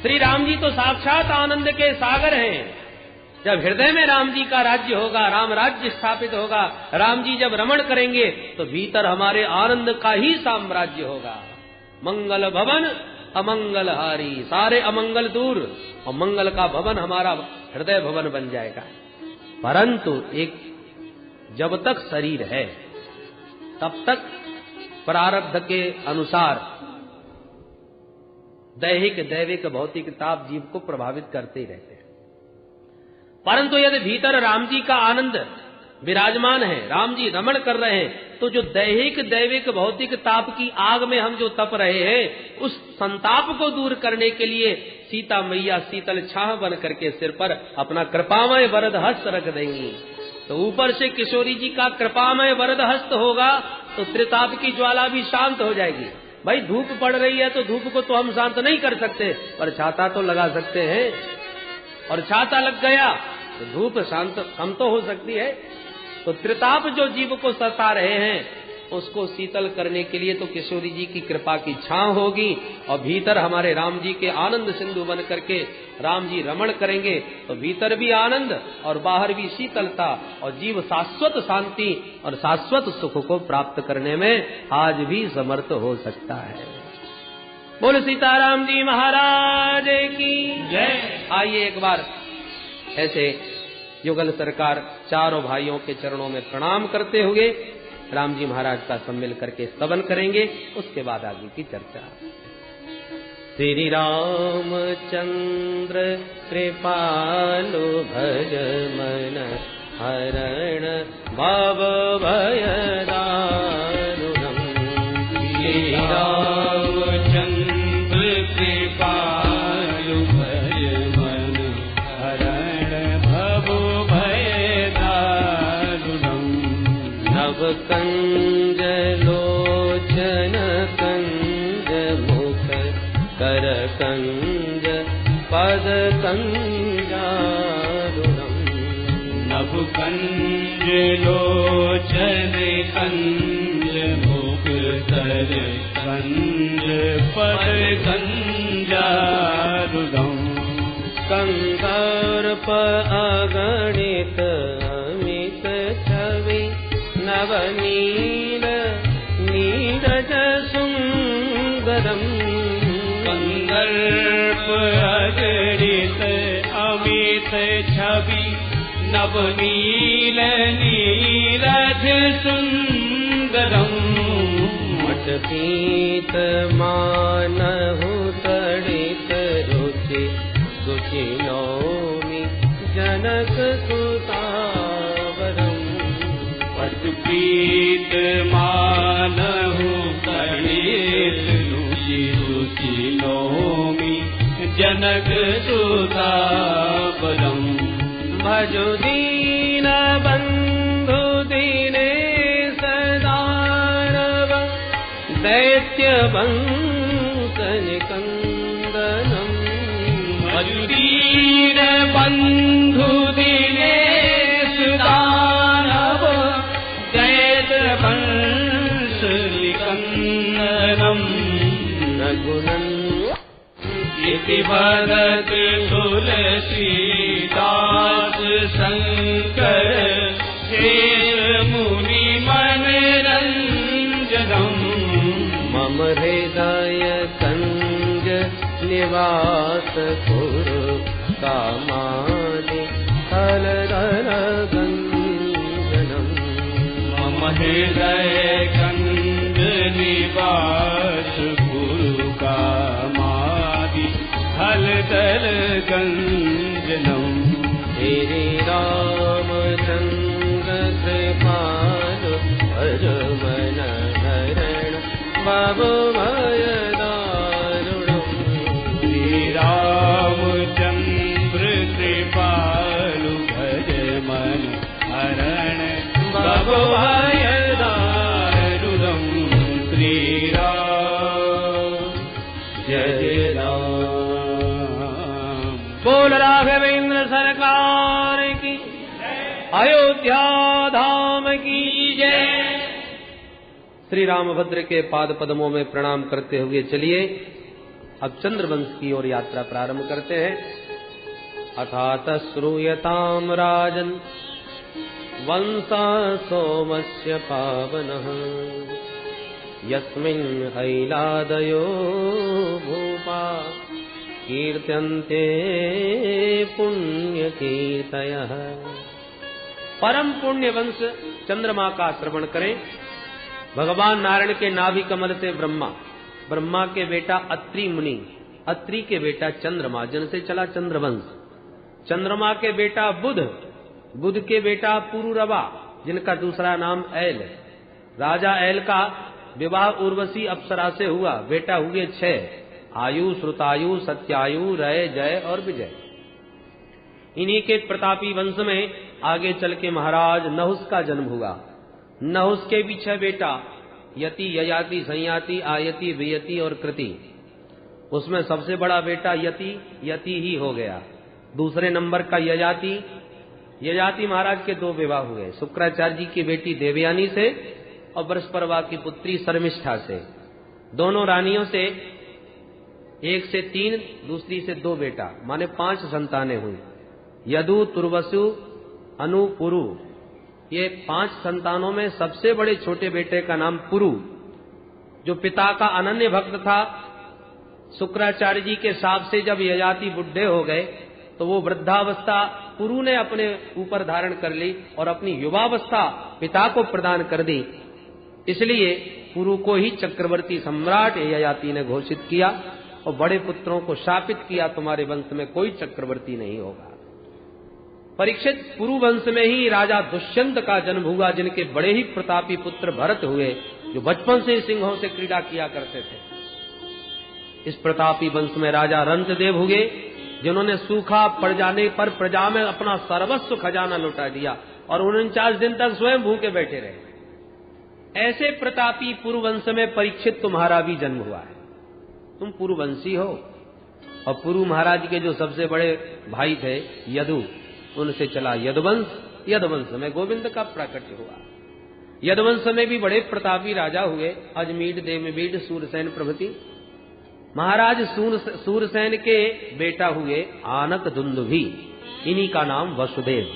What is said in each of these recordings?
श्री राम जी तो साक्षात आनंद के सागर हैं। जब हृदय में राम जी का राज्य होगा, राम राज्य स्थापित होगा, राम जी जब रमण करेंगे तो भीतर हमारे आनंद का ही साम्राज्य होगा। मंगल भवन अमंगल हारी, सारे अमंगल दूर और मंगल का भवन हमारा हृदय भवन बन जाएगा। परंतु एक जब तक शरीर है तब तक प्रारब्ध के अनुसार दैहिक दैविक भौतिक ताप जीव को प्रभावित करते ही रहते हैं। परंतु यदि भीतर राम जी का आनंद विराजमान है, राम जी रमण कर रहे हैं, तो जो दैहिक दैविक भौतिक ताप की आग में हम जो तप रहे हैं, उस संताप को दूर करने के लिए सीता मैया शीतल छाह बन करके सिर पर अपना कृपामय वरद हस्त रख देंगी। तो ऊपर से किशोरी जी का कृपामय वरद हस्त होगा तो त्रिताप की ज्वाला भी शांत हो जाएगी। भाई धूप पड़ रही है तो धूप को तो हम शांत नहीं कर सकते, पर छाता तो लगा सकते हैं, और छाता लग गया तो धूप शांत कम तो हो सकती है। तो त्रिताप जो जीव को सता रहे हैं उसको शीतल करने के लिए तो किशोरी जी की कृपा की छांव होगी, और भीतर हमारे राम जी के आनंद सिंधु बन करके राम जी रमण करेंगे तो भीतर भी आनंद और बाहर भी शीतलता, और जीव शाश्वत शांति और शाश्वत सुख को प्राप्त करने में आज भी समर्थ हो सकता है। बोल सीताराम जी महाराज की जय। आइए एक बार ऐसे युगल सरकार चारों भाइयों के चरणों में प्रणाम करते हुए राम जी महाराज का सम्मिल करके स्तवन करेंगे, उसके बाद आगे की चर्चा। श्री रामचंद्र कृपालु भज मन हरण भव भय दारुणम्। श्री रामचंद्र कृपालु भज मन हरण भव भय दारुणम्। नव कंज लोचन कंज मुख कर कंज पद कंजारुणम्। नभ कंज लोचन कंज मुख कर कंज पद कंजारुणम्। कंदर्प अगणित अमित छवि नवनील नीरज सुंदरम्। कंदर्प अगणित अमित छवि नवनील नीरज सुंदरम्। मटपीत मानहु तड़ित रुचि सुचि नौमि जनक सुतावरम्। पटपीत मानहु तड़ित रुचि सुचि नौमि जनक सुतावरम्। भजो दीन बंधु दीनेश दानव दैत्य वंश निकंदनम्। भजो दीन बंधु दीनेश दानव दैत्य वंश निकंदनम्। रघुनंदन इति भरत तुलसीदास शंकर शेष मुनि मनरंजनम्। मम हृदय कंज निवास कुरु कामादि हलधर गंजनम्। मम हृदय कंज निवास कुरु कामादि हलधर गंजनम्। श्री रामचंद्र कृपालु भज मन हरण भव भय दारुणम्। श्री रामचंद्र कृपालु भज मन हरण भव भय दारुणम्। श्री राम जय राम। बोल राघवेंद्र सरकार की, अयोध्या धाम की जय। श्री रामभद्र के पाद पद्मों में प्रणाम करते हुए चलिए अब चंद्रवंश की ओर यात्रा प्रारंभ करते हैं। अथात श्रूयताम राजन वंशा सोमस्य पावनः यस्मिन् ऐलादयो भूपा कीर्त्यन्ते पुण्यकीर्तयः। परम पुण्य वंश चंद्रमा का श्रवण करें। भगवान नारायण के नाभि कमल से ब्रह्मा के बेटा अत्रि मुनि, अत्रि के बेटा चंद्रमा, जिनसे चला चंद्रवंश। चंद्रमा के बेटा बुध के बेटा पुरुरवा, जिनका दूसरा नाम ऐल। राजा ऐल का विवाह उर्वशी अप्सरा से हुआ। बेटा हुए 6, आयु, श्रुतायु, सत्यायु, रय, जय और विजय। इन्हीं के प्रतापी वंश में आगे चल के महाराज नहुस का जन्म हुआ। नहुस के भी 6 बेटा, यति, ययाति, संयाति, आयति, वियति और कृति। उसमें सबसे बड़ा बेटा यति ही हो गया। दूसरे नंबर का ययाति महाराज के 2 विवाह हुए, शुक्राचार्य जी की बेटी देवयानी से और बृहस्पति की पुत्री शर्मिष्ठा से। दोनों रानियों से, एक से 3, दूसरी से 2 बेटा, माने 5 संतानें हुई। यदु, तुर्वसु, अनु, पुरु, ये 5 संतानों में सबसे बड़े छोटे बेटे का नाम पुरु, जो पिता का अनन्य भक्त था। शुक्राचार्य जी के शाप से जब ययाति बुढ़े हो गए तो वो वृद्धावस्था पुरु ने अपने ऊपर धारण कर ली और अपनी युवावस्था पिता को प्रदान कर दी। इसलिए पुरु को ही चक्रवर्ती सम्राट ययाति ने घोषित किया और बड़े पुत्रों को शापित किया, तुम्हारे वंश में कोई चक्रवर्ती नहीं होगा। परीक्षित पुरु वंश में ही राजा दुष्यंत का जन्म हुआ, जिनके बड़े ही प्रतापी पुत्र भरत हुए, जो बचपन से सिंहों से क्रीड़ा किया करते थे। इस प्रतापी वंश में राजा रंतदेव हुए, जिन्होंने सूखा पड़ जाने पर प्रजा में अपना सर्वस्व खजाना लुटा दिया और 49 दिन तक स्वयं भूखे बैठे रहे। ऐसे प्रतापी पुरुवंश में परीक्षित तुम्हारा भी जन्म हुआ है। तुम पुरुवंशी हो। और पुरु महाराज के जो सबसे बड़े भाई थे यदु, उनसे चला यदुवंश। यदुवंश में गोविंद का प्राकट्य हुआ। यदुवंश में भी बड़े प्रतापी राजा हुए, अजमीड, देवमीड, सूरसेन प्रभृति। महाराज सूरसेन के बेटा हुए आनक दुंदुभी, इन्हीं का नाम वसुदेव।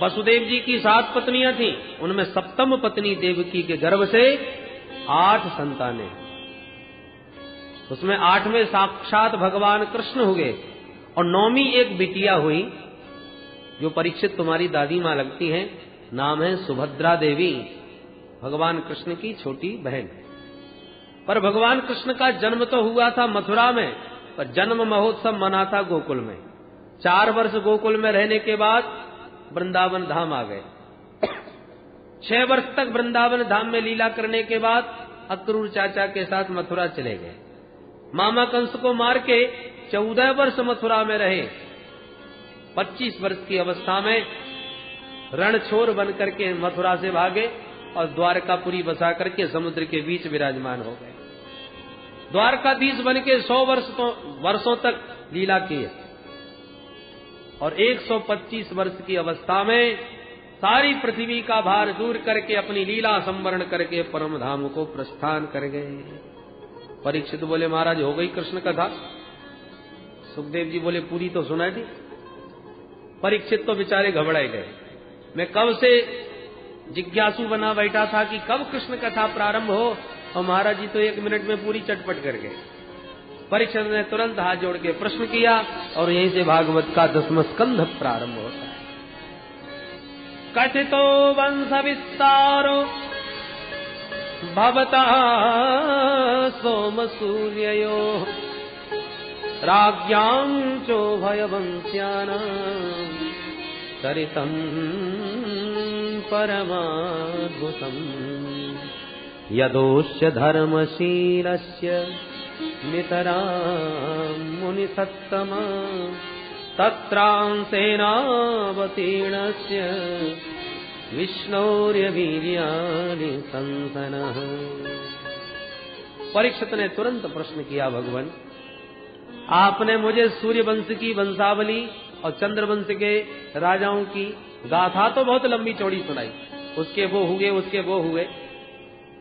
वसुदेव जी की 7 पत्नियां थीं, उनमें सप्तम पत्नी देवकी के गर्भ से 8 संतानें। उसमें 8वें साक्षात भगवान कृष्ण हुए और 9वीं एक बिटिया हुई, जो परीक्षित तुम्हारी दादी मां लगती हैं। नाम है सुभद्रा देवी, भगवान कृष्ण की छोटी बहन। पर भगवान कृष्ण का जन्म तो हुआ था मथुरा में, पर जन्म महोत्सव मना था गोकुल में। 4 वर्ष गोकुल में रहने के बाद वृंदावन धाम आ गए। 6 वर्ष तक वृंदावन धाम में लीला करने के बाद अक्रूर चाचा के साथ मथुरा चले गए। मामा कंस को मार के 14 वर्ष मथुरा में रहे। 25 वर्ष की अवस्था में रणछोर बन करके मथुरा से भागे और द्वारकापुरी बसा करके समुद्र के बीच विराजमान हो गए। द्वारकाधीश बन के 100 वर्षों तक लीला किए और 125 वर्ष की अवस्था में सारी पृथ्वी का भार दूर करके अपनी लीला संवरण करके परम धाम को प्रस्थान कर गए। परीक्षित बोले, महाराज हो गई कृष्ण कथा? सुखदेव जी बोले, पूरी तो सुना दी। परीक्षित तो बेचारे घबराए गए। मैं कब से जिज्ञासु बना बैठा था कि कब कृष्ण कथा प्रारंभ हो, और महाराज जी तो 1 मिनट में पूरी चटपट कर गए। परीक्षित ने तुरंत हाथ जोड़ के प्रश्न किया और यहीं से भागवत का 10वां स्कंध प्रारंभ होता है। कथितो वंश विस्तारो भवतः सोम सूर्ययो राज्ञां चोभयवंश्यानां चरितं परमाद्भुतम् यदोश्य धर्मशीलस्य नितरां मुनिसत्तमा तत्रांसेनावतीर्णस्य विष्णोर्यवीर्याणि संसनः। परीक्षित ने तुरंत प्रश्न किया, भगवान आपने मुझे सूर्य वंश की वंशावली और चंद्र वंश के राजाओं की गाथा तो बहुत लंबी चौड़ी सुनाई। उसके वो हुए, उसके वो हुए,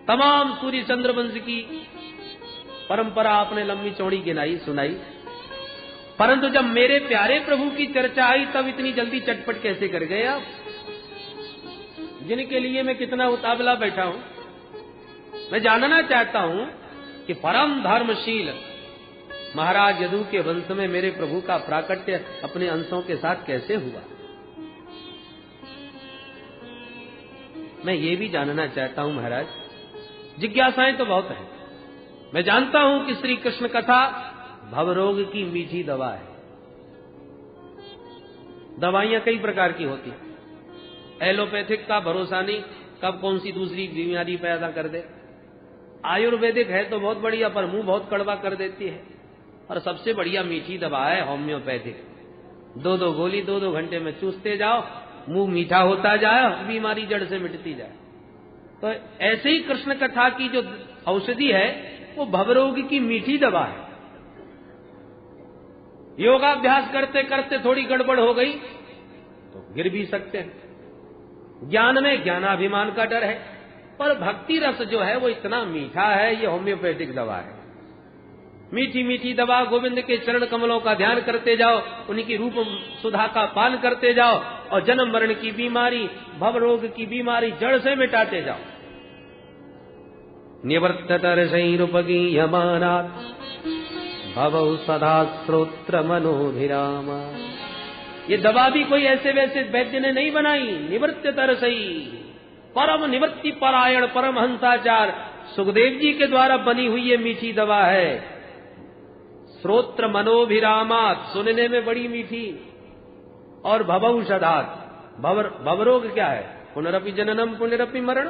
तमाम सूर्य चंद्र वंश की परंपरा आपने लंबी चौड़ी गिनाई सुनाई, परंतु जब मेरे प्यारे प्रभु की चर्चा आई तब इतनी जल्दी चटपट कैसे कर गए आप, जिनके लिए मैं कितना उतावला बैठा हूं। मैं जानना चाहता हूं कि परम धर्मशील महाराज यदु के वंश में मेरे प्रभु का प्राकट्य अपने अंशों के साथ कैसे हुआ। मैं ये भी जानना चाहता हूं महाराज, जिज्ञासाएं तो बहुत हैं। मैं जानता हूं कि श्री कृष्ण कथा भवरोग की मीठी दवा है। दवाइयां कई प्रकार की होती हैं। एलोपैथिक का भरोसा नहीं, कब कौन सी दूसरी बीमारी पैदा कर दे। आयुर्वेदिक है तो बहुत बढ़िया, पर मुंह बहुत कड़वा कर देती है। और सबसे बढ़िया मीठी दवा है होम्योपैथिक। 2-2 गोली 2-2 घंटे में चूसते जाओ, मुंह मीठा होता जाए, बीमारी जड़ से मिटती जाए। तो ऐसे ही कृष्ण कथा की जो औषधि है वो भवरोग की मीठी दवा है। योगाभ्यास करते करते थोड़ी गड़बड़ हो गई तो गिर भी सकते हैं। ज्ञान में ज्ञानाभिमान का डर है, पर भक्ति रस जो है वो इतना मीठा है, ये होम्योपैथिक दवा है। मीठी मीठी दवा, गोविंद के चरण कमलों का ध्यान करते जाओ, उनकी रूप सुधा का पान करते जाओ, और जन्म मरण की बीमारी, भवरोग की बीमारी जड़ से मिटाते जाओ। निवर्ततरसैरुपगीयमानात् भवौ सदा श्रोत्र मनोभिराम। ये दवा भी कोई ऐसे वैसे वैद्य ने नहीं बनाई। निवर्ततरसई, परम निवृत्ति परायण परमहंसाचार सुखदेव जी के द्वारा बनी हुई ये मीठी दवा है। श्रोत्र मनोभिरामात, सुनने में बड़ी मीठी, और भवौषधात्, भवरोग क्या है? पुनरपि जननम पुनरपि मरण।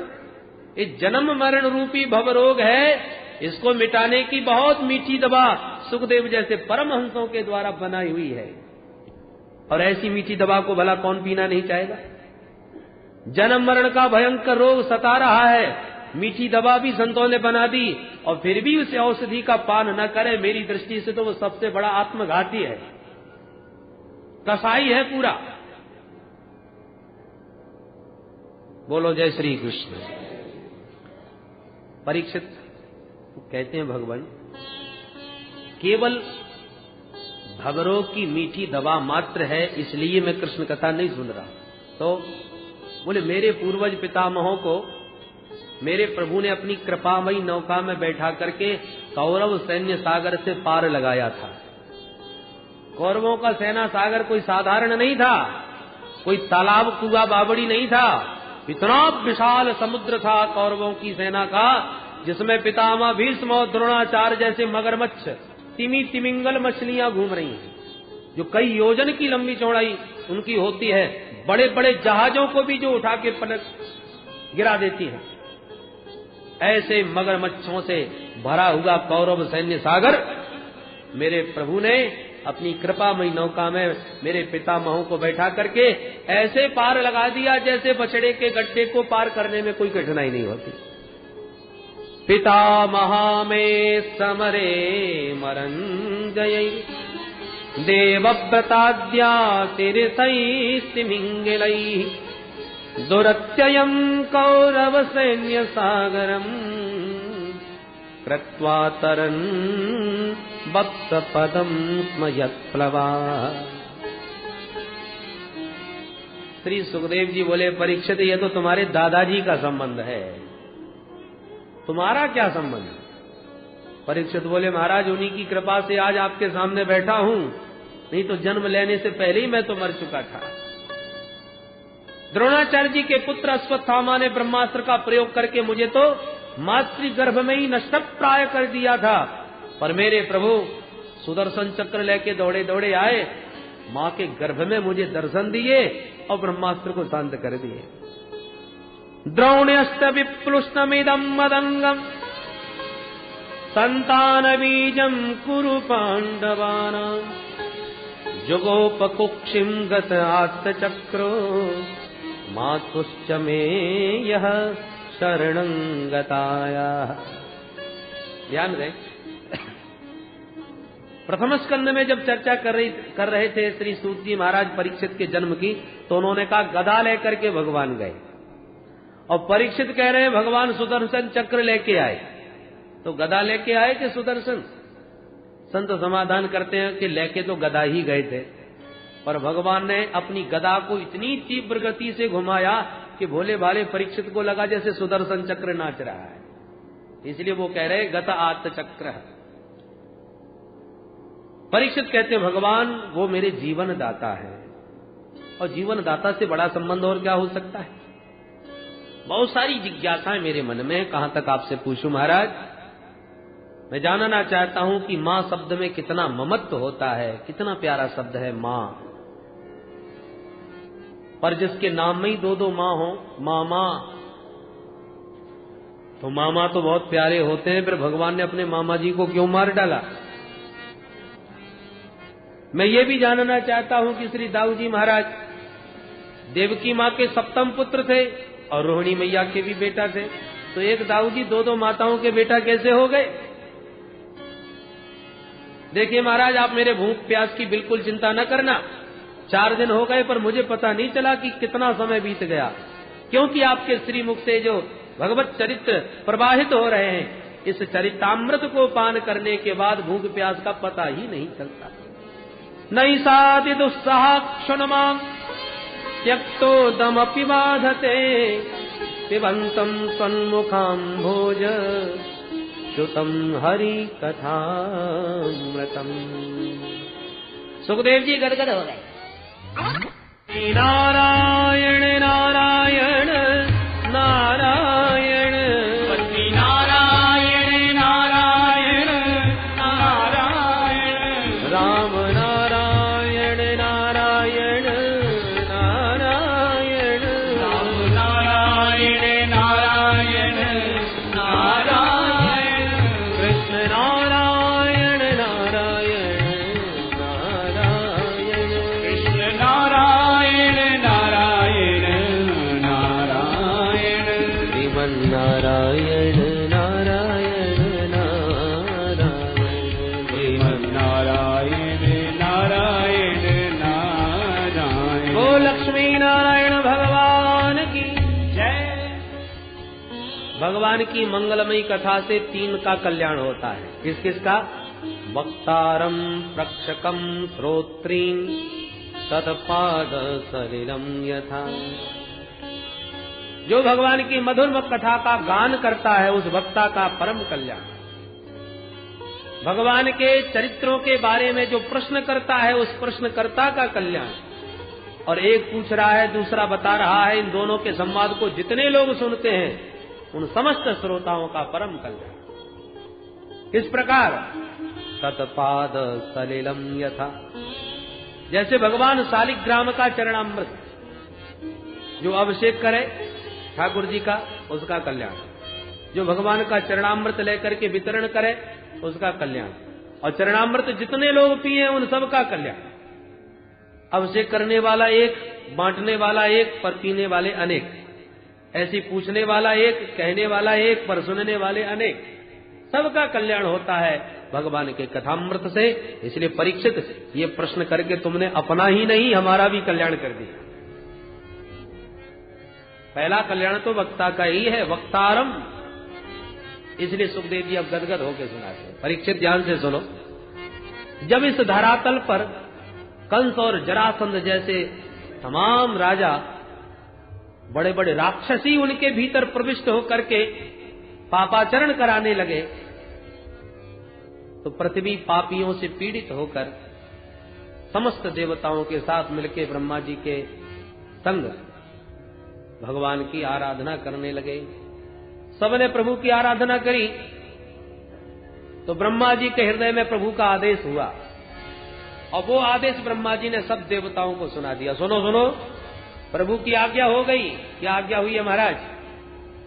ये जन्म मरण रूपी भवरोग है, इसको मिटाने की बहुत मीठी दवा सुखदेव जैसे परमहंसों के द्वारा बनाई हुई है। और ऐसी मीठी दवा को भला कौन पीना नहीं चाहेगा। जन्म मरण का भयंकर रोग सता रहा है, मीठी दवा भी संतों ने बना दी, और फिर भी उस औषधि का पान न करे, मेरी दृष्टि से तो वो सबसे बड़ा आत्मघाती है, कसाई है पूरा। बोलो जय श्री कृष्ण। परीक्षित कहते हैं भगवान केवल भवरोग की मीठी दवा मात्र है, इसलिए मैं कृष्ण कथा नहीं सुन रहा। तो बोले मेरे पूर्वज पितामहों को मेरे प्रभु ने अपनी कृपामयी नौका में बैठा करके कौरव सैन्य सागर से पार लगाया था। कौरवों का सेना सागर कोई साधारण नहीं था, कोई तालाब कुआ बावड़ी नहीं था। इतना विशाल समुद्र था कौरवों की सेना का, जिसमें पितामह भीष्म और द्रोणाचार्य जैसे मगरमच्छ, तिमी तिमिंगल मछलियां घूम रही हैं, जो कई योजन की लंबी चौड़ाई उनकी होती है। बड़े बड़े जहाजों को भी जो उठा के पलट गिरा देती है। ऐसे मगरमच्छों से भरा हुआ कौरव सैन्य सागर मेरे प्रभु ने अपनी कृपामयी नौका में मेरे पितामहों को बैठा करके ऐसे पार लगा दिया जैसे बछड़े के गड्ढे को पार करने में कोई कठिनाई नहीं होती। पितामहा में समरे मरंजय देवव्रताद्या तिरसैस्तिमिंगिलैः दुरत्ययम् कौरव सैन्य सागरम् कृत्वा तरन् वत्सपदम् स्म यत्प्लवा। श्री सुखदेव जी बोले परीक्षित, ये तो तुम्हारे दादाजी का संबंध है, तुम्हारा क्या संबंध? परीक्षित बोले महाराज उन्हीं की कृपा से आज आपके सामने बैठा हूं, नहीं तो जन्म लेने से पहले ही मैं तो मर चुका था। द्रोणाचार्य जी के पुत्र अश्वत्थामा ने ब्रह्मास्त्र का प्रयोग करके मुझे तो मातृ गर्भ में ही नष्ट प्राय कर दिया था, पर मेरे प्रभु सुदर्शन चक्र लेके दौड़े दौड़े आए, मां के गर्भ में मुझे दर्शन दिए और ब्रह्मास्त्र को शांत कर दिए। द्रोण्यस्त विप्लुष्टमिदं मदंगम संतान बीजम कुरु पांडवानां जुगोपकुक्षिं गत आत्तचक्रो मातुश्च मे यह शरणं गताया। ध्यान रहे, प्रथम स्कंद में जब चर्चा कर रहे थे श्री सूत जी महाराज परीक्षित के जन्म की, तो उन्होंने कहा गदा लेकर के भगवान गए, और परीक्षित कह रहे हैं भगवान सुदर्शन चक्र लेके आए। तो गदा लेके आए कि सुदर्शन? संत समाधान करते हैं कि लेके तो गदा ही गए थे, पर भगवान ने अपनी गदा को इतनी तीव्र गति से घुमाया कि भोले भाले परीक्षित को लगा जैसे सुदर्शन चक्र नाच रहा है, इसलिए वो कह रहे गत आत्म चक्र। परीक्षित कहते हैं भगवान वो मेरे जीवन दाता है, और जीवन दाता से बड़ा संबंध और क्या हो सकता है? बहुत सारी जिज्ञासाएं मेरे मन में, कहां तक आपसे पूछूं महाराज। मैं जानना चाहता हूं कि मां शब्द में कितना ममत्व होता है, कितना प्यारा शब्द है मां। पर जिसके नाम में ही दो दो मां हो, मामा, तो मामा तो बहुत प्यारे होते हैं, फिर भगवान ने अपने मामा जी को क्यों मार डाला? मैं ये भी जानना चाहता हूं कि श्री दाऊ जी महाराज देवकी मां के सप्तम पुत्र थे और रोहिणी मैया के भी बेटा थे, तो एक दाऊ जी दो दो माताओं के बेटा कैसे हो गए? देखिए महाराज, आप मेरे भूख प्यास की बिल्कुल चिंता न करना। 4 दिन हो गए पर मुझे पता नहीं चला कि कितना समय बीत गया, क्योंकि आपके श्रीमुख से जो भगवत चरित्र प्रवाहित हो रहे हैं, इस चरितामृत को पान करने के बाद भूख प्यास का पता ही नहीं चलता। नहीं साधि दुस्साह क्षुण्मा त्यक्तो दमपि बाधते पिबंतम सन्मुखाम्भोज श्रुतम हरि कथामृतम। सुखदेव जी गदगद हो गए। नारायण नारायण नारायण नारायण नारायण नारायण राम नारायण नारायण नारायण राम नारायण नारायण नारायण कृष्ण नारायण नारायण नारायण कृष्ण नारायण नारायण नारायण श्रीमन नारायण नारायण नारायण श्रीमन नारायण नारायण नारायण। ओ लक्ष्मी नारायण भगवान की जय। भगवान की मंगलमयी कथा से 3 का कल्याण होता है। किस किस का? वक्तारम प्रक्षकम श्रोत्रीन तत्पाद सलिलम यथा। जो भगवान की मधुर कथा का गान करता है उस वक्ता का परम कल्याण। भगवान के चरित्रों के बारे में जो प्रश्न करता है उस प्रश्नकर्ता का कल्याण। और एक पूछ रहा है, दूसरा बता रहा है, इन दोनों के संवाद को जितने लोग सुनते हैं उन समस्त श्रोताओं का परम कल्याण। इस प्रकार तत्पाद सलिलम यथा, जैसे भगवान शालिग्राम का चरणामृत जो अभिषेक करे ठाकुर जी का, उसका कल्याण। जो भगवान का चरणामृत लेकर के वितरण करे उसका कल्याण। और चरणामृत जितने लोग पिए उन सबका कल्याण। अभिषेक करने वाला एक, बांटने वाला एक, पर पीने वाले अनेक। ऐसी पूछने वाला एक, कहने वाला एक, पर सुनने वाले अनेक। सबका कल्याण होता है भगवान के कथामृत से। इसलिए परीक्षित, ये प्रश्न करके तुमने अपना ही नहीं हमारा भी कल्याण कर दिया। पहला कल्याण तो वक्ता का ही है, वक्तारम। इसलिए सुखदेव जी अब गदगद होकर सुनाते हैं। परीक्षित ध्यान से सुनो। जब इस धरातल पर कंस और जरासंध जैसे तमाम राजा, बड़े बड़े राक्षसी उनके भीतर प्रविष्ट होकर के पापाचरण कराने लगे, तो पृथ्वी पापियों से पीड़ित होकर समस्त देवताओं के साथ मिलकर ब्रह्मा जी के संग भगवान की आराधना करने लगे। सबने प्रभु की आराधना करी तो ब्रह्मा जी के हृदय में प्रभु का आदेश हुआ, और वो आदेश ब्रह्मा जी ने सब देवताओं को सुना दिया। सुनो सुनो, प्रभु की आज्ञा हो गई। क्या आज्ञा हुई है महाराज?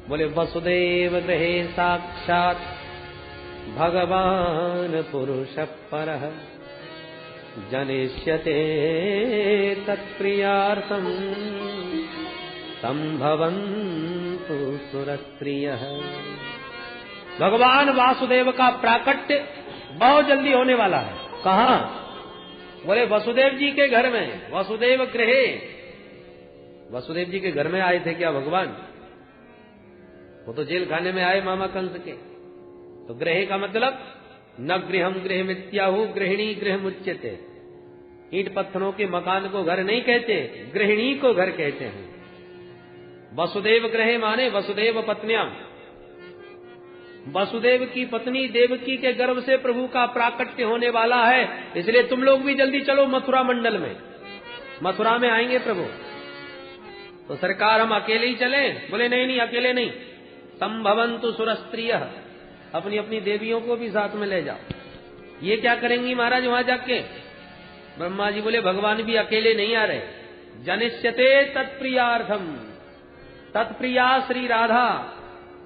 बोले वसुदेव गृहे साक्षात भगवान पुरुष परः जनिष्यते तत्प्रियार्थम संभवन्तु सुरस्त्रियः। भगवान वासुदेव का प्राकट्य बहुत जल्दी होने वाला है। कहाँ? बोले वसुदेव जी के घर में। वसुदेव गृहे, वसुदेव जी के घर में आए थे क्या भगवान? वो तो जेल खाने में आए मामा कंस के। तो गृह का मतलब न गृहम गृह मित्याहु गृहिणी गृह मुच्यते। ईंट पत्थरों के मकान को घर नहीं कहते, गृहिणी को घर कहते हैं। वसुदेव गृह माने वसुदेव पत्नियां। वसुदेव की पत्नी देवकी के गर्भ से प्रभु का प्राकट्य होने वाला है, इसलिए तुम लोग भी जल्दी चलो मथुरा मंडल में। मथुरा में आएंगे प्रभु। तो सरकार हम अकेले ही चले? बोले नहीं नहीं, अकेले नहीं। संभवन्तु सुरस्त्रिय, अपनी अपनी देवियों को भी साथ में ले जाओ। ये क्या करेंगी महाराज वहां जाके? ब्रह्मा जी बोले भगवान भी अकेले नहीं आ रहे। जनिष्यते तत्प्रियार्थम, तत्प्रिया श्री राधा,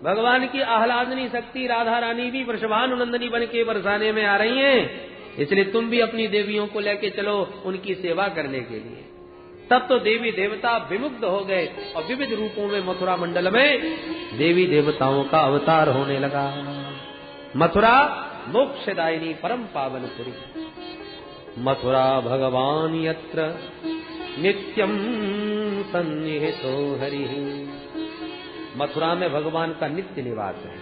भगवान की आह्लादनी शक्ति राधा रानी भी वृषभानुनंदनी बन के बरसाने में आ रही हैं, इसलिए तुम भी अपनी देवियों को लेके चलो उनकी सेवा करने के लिए। तब तो देवी देवता विमुग्ध हो गए और विविध रूपों में मथुरा मंडल में देवी देवताओं का अवतार होने लगा। मथुरा मोक्षदायिनी परम पावनपुरी, मथुरा भगवान यत्र नित्यम सन्निहितो हरिः। मथुरा में भगवान का नित्य निवास है।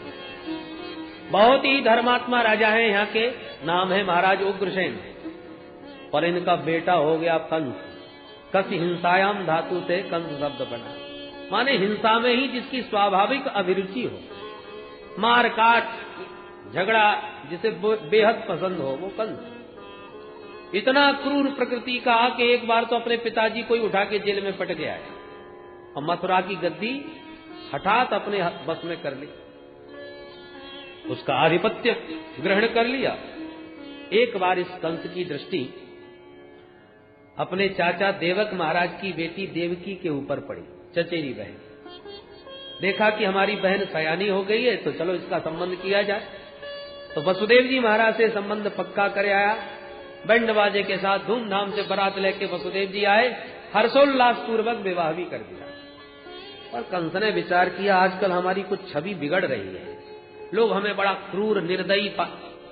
बहुत ही धर्मात्मा राजा है यहाँ के, नाम है महाराज उग्रसेन, और इनका बेटा हो गया कंस। कस हिंसायाम धातु से कंस शब्द बना, माने हिंसा में ही जिसकी स्वाभाविक अभिरुचि हो, मार काट झगड़ा जिसे बेहद पसंद हो, वो कंस। इतना क्रूर प्रकृति का कि एक बार तो अपने पिताजी को ही उठा के जेल में पट गया है और मथुरा की गद्दी हठात अपने बस में कर ली, उसका आधिपत्य ग्रहण कर लिया। एक बार इस कंस की दृष्टि अपने चाचा देवक महाराज की बेटी देवकी के ऊपर पड़ी, चचेरी बहन। देखा कि हमारी बहन सयानी हो गई है, तो चलो इसका संबंध किया जाए। तो वसुदेव जी महाराज से संबंध पक्का करे आया। बैंड बाजे के साथ धूमधाम से बारात लेके वसुदेव जी आए, हर्षोल्लास पूर्वक विवाह भी कर दिया। और कंस ने विचार किया आजकल हमारी कुछ छवि बिगड़ रही है, लोग हमें बड़ा क्रूर निर्दयी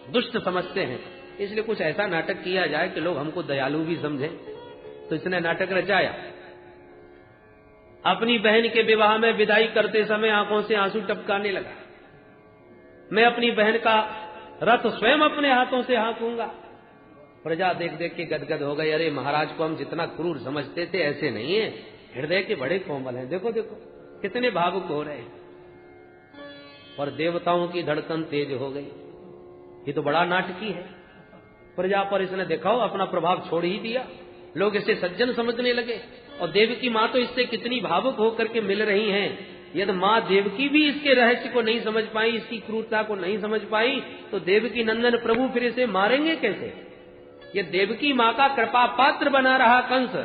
दुष्ट समझते हैं, इसलिए कुछ ऐसा नाटक किया जाए कि लोग हमको दयालु भी समझें। तो इसने नाटक रचाया। अपनी बहन के विवाह में विदाई करते समय आंखों से आंसू टपकाने लगा। मैं अपनी बहन का रथ स्वयं अपने हाथों से हाँकूंगा। प्रजा देख देख के गदगद हो गई। अरे महाराज को हम जितना क्रूर समझते थे ऐसे नहीं है, हृदय के बड़े कोमल हैं, देखो देखो कितने भावुक हो रहे हैं। और देवताओं की धड़कन तेज हो गई। ये तो बड़ा नाटकी है। प्रजा पर इसने दिखाओ अपना प्रभाव छोड़ ही दिया, लोग इसे सज्जन समझने लगे। और देवकी माँ तो इससे कितनी भावुक होकर के मिल रही हैं। यदि माँ देवकी भी इसके रहस्य को नहीं समझ पाई, इसकी क्रूरता को नहीं समझ पाई, तो देवकी नंदन प्रभु फिर इसे मारेंगे कैसे? ये देवकी माँ का कृपा पात्र बना रहा कंस,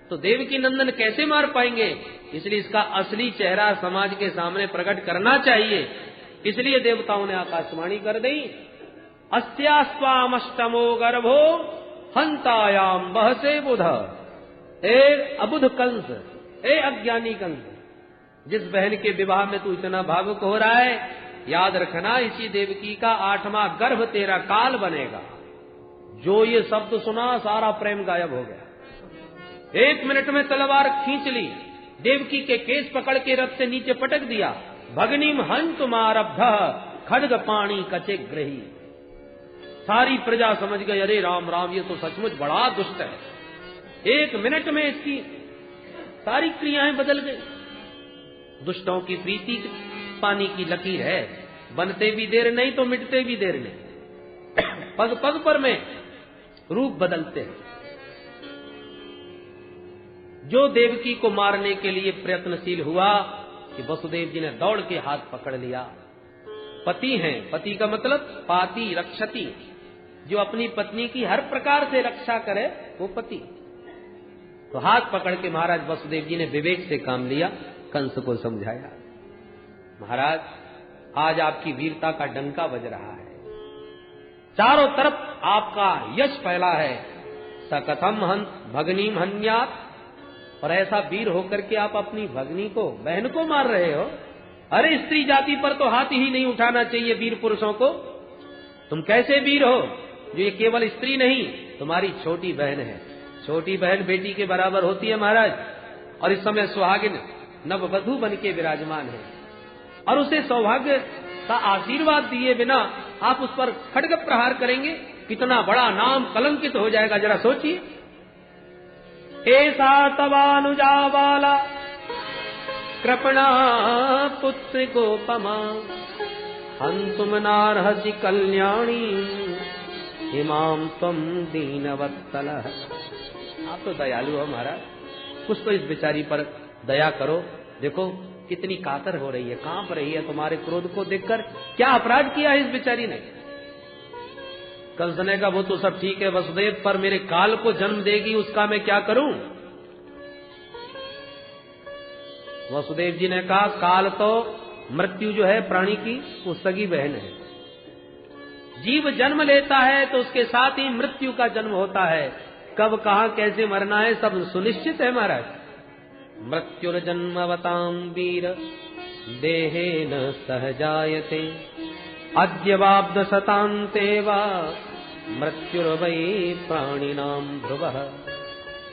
तो देवकी नंदन कैसे मार पाएंगे? इसलिए इसका असली चेहरा समाज के सामने प्रकट करना चाहिए। इसलिए देवताओं ने आकाशवाणी कर दी, अस्यास्वामष्टमो गर्भो हंतायाम बहसे बुध। ए अबुध कंस, ए अज्ञानी कंस, जिस बहन के विवाह में तू इतना भावुक हो रहा है, याद रखना इसी देवकी का 8वां गर्भ तेरा काल बनेगा। जो ये शब्द सुना सारा प्रेम गायब हो गया। 1 मिनट में तलवार खींच ली, देवकी के केस पकड़ के रथ से नीचे पटक दिया। भगनीम हंतुमारब्ध खड्ग पाणी कचे ग्रही। सारी प्रजा समझ गई, अरे राम राम, ये तो सचमुच बड़ा दुष्ट है। 1 मिनट में इसकी सारी क्रियाएं बदल गई। दुष्टों की प्रीति पानी की लकीर है, बनते भी देर नहीं तो मिटते भी देर नहीं। पग पग पर में रूप बदलते हैं। जो देवकी को मारने के लिए प्रयत्नशील हुआ कि वसुदेव जी ने दौड़ के हाथ पकड़ लिया। पति हैं, पति का मतलब पाति रक्षति, जो अपनी पत्नी की हर प्रकार से रक्षा करे वो पति। तो हाथ पकड़ के महाराज वसुदेव जी ने विवेक से काम लिया, कंस को समझाया, महाराज आज आपकी वीरता का डंका बज रहा है, चारों तरफ आपका यश फैला है। सकथम हंत भगनीम हन्यात, और ऐसा वीर होकर के आप अपनी भगनी को, बहन को मार रहे हो। अरे स्त्री जाति पर तो हाथ ही नहीं उठाना चाहिए वीर पुरुषों को। तुम कैसे वीर हो जो ये केवल स्त्री नहीं, तुम्हारी छोटी बहन है। छोटी बहन बेटी के बराबर होती है महाराज। और इस समय सुहागिन नववधू बन के विराजमान है और उसे सौभाग्य का आशीर्वाद दिए बिना आप उस पर खड्ग प्रहार करेंगे, कितना बड़ा नाम कलंकित हो जाएगा, जरा सोचिए। ऐसा तवानुजा वाला कृपणा पुत्र गोपमा हंतुम नारहसि कल्याणी इमाम तुम दीनवत्सल। आप तो दयालु हो महाराज, कुछ तो इस बेचारी पर दया करो। देखो कितनी कातर हो रही है, कांप रही है तुम्हारे क्रोध को देखकर। क्या अपराध किया है इस बेचारी ने? कंस ने कहा वो तो सब ठीक है वसुदेव, पर मेरे काल को जन्म देगी, उसका मैं क्या करूं? वसुदेव जी ने कहा काल तो मृत्यु जो है प्राणी की वो सगी बहन है। जीव जन्म लेता है तो उसके साथ ही मृत्यु का जन्म होता है। कब कहां कैसे मरना है सब सुनिश्चित है महाराज। मृत्युर्जन्मवतां वीर देहेन सहजायते अद्यवाब्द शतान्ते वा मृत्युर्वै प्राणिनां ध्रुवः।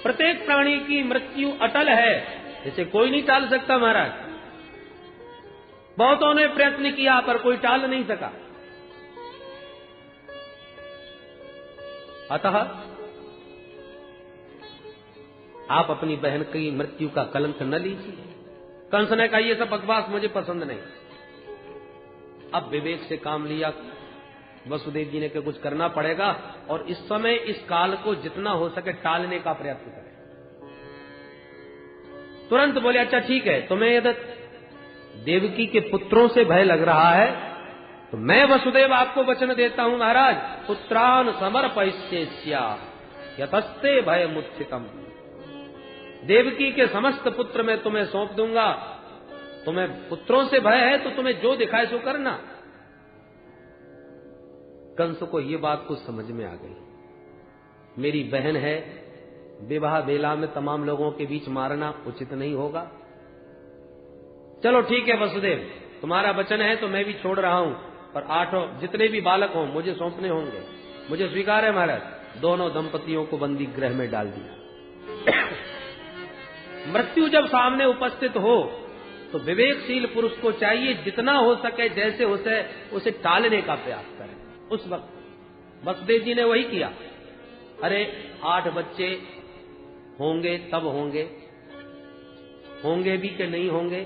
प्रत्येक प्राणी की मृत्यु अटल है, इसे कोई नहीं टाल सकता महाराज। बहुतों ने प्रयत्न किया पर कोई टाल नहीं सका। अतः आप अपनी बहन की मृत्यु का कलंक न लीजिए। कंस ने कहा ये सब बकवास मुझे पसंद नहीं। अब विवेक से काम लिया वसुदेव जी ने कि कुछ करना पड़ेगा और इस समय इस काल को जितना हो सके टालने का प्रयत्न करें। तुरंत बोले अच्छा ठीक है, तुम्हें यदि देवकी के पुत्रों से भय लग रहा है तो मैं वसुदेव आपको वचन देता हूं महाराज, पुत्रान समर्पयिष्येस्या यतस्ते भयमुत्थितम्। देवकी के समस्त पुत्र मैं तुम्हें सौंप दूंगा। तुम्हें पुत्रों से भय है तो तुम्हें जो दिखाए सो करना। कंस को ये बात कुछ समझ में आ गई, मेरी बहन है, विवाह बेला में तमाम लोगों के बीच मारना उचित नहीं होगा। चलो ठीक है वसुदेव, तुम्हारा वचन है तो मैं भी छोड़ रहा हूं, पर 8 जितने भी बालक हों मुझे सौंपने होंगे। मुझे स्वीकार है महाराज। दोनों दंपतियों को बंदी गृह में डाल दिया। मृत्यु जब सामने उपस्थित हो तो विवेकशील पुरुष को चाहिए जितना हो सके जैसे उसे टालने का प्रयास करें। उस वक्त वसुदेव जी ने वही किया। अरे 8 बच्चे होंगे तब होंगे भी कि नहीं होंगे,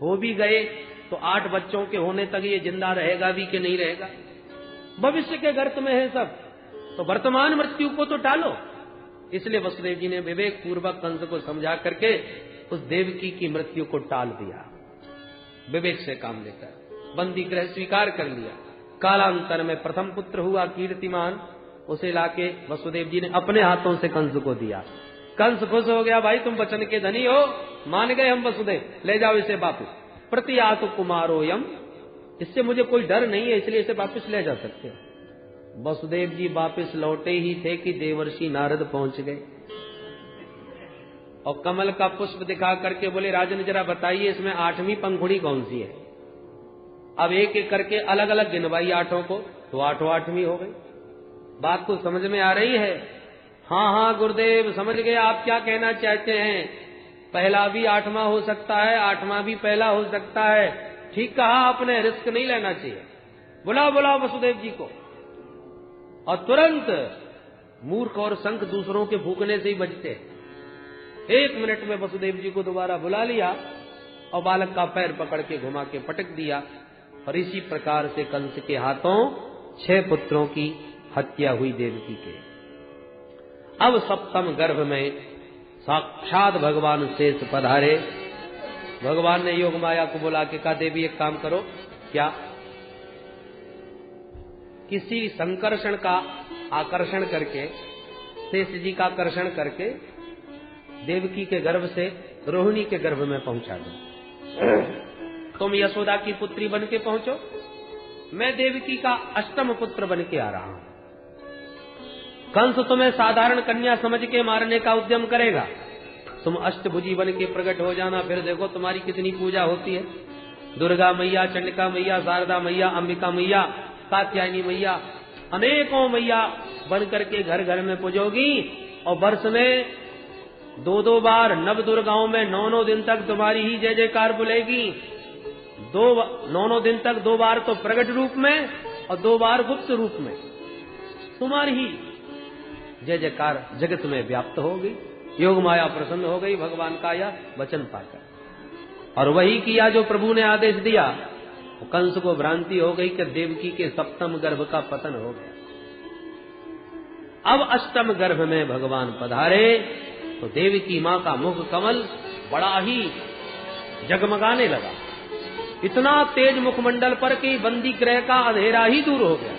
हो भी गए तो 8 बच्चों के होने तक ये जिंदा रहेगा भी कि नहीं रहेगा। भविष्य के गर्त में है सब, तो वर्तमान मृत्यु को तो टालो। इसलिए वसुदेव जी ने विवेक पूर्वक कंस को समझा करके उस देवकी की मृत्यु को टाल दिया। विवेक से काम लेकर बंदी गृह स्वीकार कर लिया। कालांतर में प्रथम पुत्र हुआ कीर्तिमान, उसे लाके वसुदेव जी ने अपने हाथों से कंस को दिया। कंस खुश हो गया, भाई तुम वचन के धनी हो, मान गए हम वसुदेव, ले जाओ इसे वापस। प्रतियातु कुमारोयम, इससे मुझे कोई डर नहीं है, इसलिए इसे वापस ले जा सकते हो। वसुदेव जी वापस लौटे ही थे कि देवर्षि नारद पहुंच गए और कमल का पुष्प दिखा करके बोले राजन जरा बताइए इसमें 8वीं पंखुड़ी कौन सी है। अब एक एक करके अलग अलग गिनवाई 8 को, तो 8वीं हो गई। बात को समझ में आ रही है? हाँ गुरुदेव समझ गए आप क्या कहना चाहते हैं। पहला भी 8वां हो सकता है, 8वां भी पहला हो सकता है। ठीक कहा आपने, रिस्क नहीं लेना चाहिए। बुलाओ वसुदेव जी को। और तुरंत मूर्ख और शंख दूसरों के भूखने से ही बजते। 1 मिनट में वसुदेव जी को दोबारा बुला लिया और बालक का पैर पकड़ के घुमा के पटक दिया। और इसी प्रकार से कंस के हाथों 6 पुत्रों की हत्या हुई देवकी के। अब 7म गर्भ में साक्षात भगवान शेष पधारे। भगवान ने योग माया को बुला के कहा देवी एक काम करो, क्या किसी संकर्षण का आकर्षण करके, शेष जी का आकर्षण करके देवकी के गर्भ से रोहिणी के गर्भ में पहुंचा दो। तुम यशोदा की पुत्री बन के पहुंचो, मैं देवकी का 8म पुत्र बन के आ रहा हूं। कंस तुम्हें साधारण कन्या समझ के मारने का उद्यम करेगा, तुम अष्टभुजी बन के प्रकट हो जाना, फिर देखो तुम्हारी कितनी पूजा होती है। दुर्गा मैया, चंडिका मैया, शारदा मैया, अंबिका मैया, कात्यायनी मैया, अनेकों मैया बन करके घर घर में पूजोगी और वर्ष में 2-2 बार नव दुर्गाओं में 9-9 दिन तक तुम्हारी ही जय जयकार बुलेगी। 9 दिन तक 2 बार तो प्रकट रूप में और 2 बार गुप्त रूप में तुम्हारी ही जय जयकार जगत में व्याप्त हो गई। योग माया प्रसन्न हो गई भगवान का यह वचन पाकर, और वही किया जो प्रभु ने आदेश दिया। कंस को भ्रांति हो गई कि देवकी के सप्तम गर्भ का पतन हो गया। अब अष्टम गर्भ में भगवान पधारे तो देवकी मां का मुख कमल बड़ा ही जगमगाने लगा। इतना तेज मुखमंडल पर कि बंदी ग्रह का अंधेरा ही दूर हो गया।